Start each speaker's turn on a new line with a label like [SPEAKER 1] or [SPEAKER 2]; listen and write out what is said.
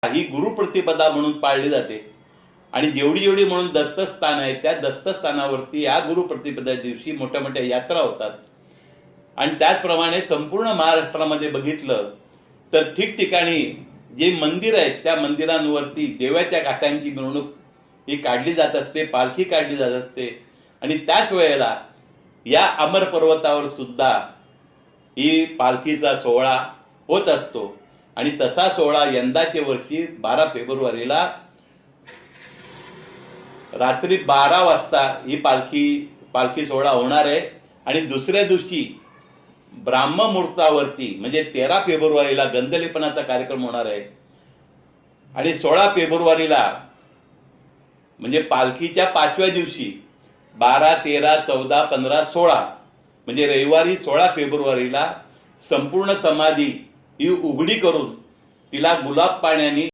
[SPEAKER 1] ही गुरुप्रतिपदा म्हणून पाळली जाते आणि जेवढी जेवढी म्हणून दत्तस्थान आहे त्या दत्तस्थानावरती या गुरुप्रतिपदा दिवशी मोठ्या मोठ्या यात्रा होतात. आणि त्याचप्रमाणे संपूर्ण महाराष्ट्रामध्ये बघितलं तर ठिकठिकाणी जे मंदिर आहेत त्या मंदिरांवरती देवाच्या काठांची मिरवणूक ही काढली जात असते, पालखी काढली जात असते. आणि त्याच वेळेला या अमर पर्वतावर सुद्धा ही पालखीचा सोहळा होत असतो. आणि तसा सोहळा यंदाच्या वर्षी 12 फेब्रुवारीला रात्री 12 वाजता ही पालखी सोहळा होणार आहे. आणि दुसऱ्या दिवशी ब्राह्ममुहूर्तावरती म्हणजे 13 फेब्रुवारीला गंधलेपणाचा कार्यक्रम होणार आहे. आणि 16 फेब्रुवारीला म्हणजे पालखीच्या 5व्या दिवशी 12, 13, 14, 15, 16 म्हणजे रविवारी 16 फेब्रुवारीला संपूर्ण समाधी ही उघडी करून तिला गुलाब पाण्याने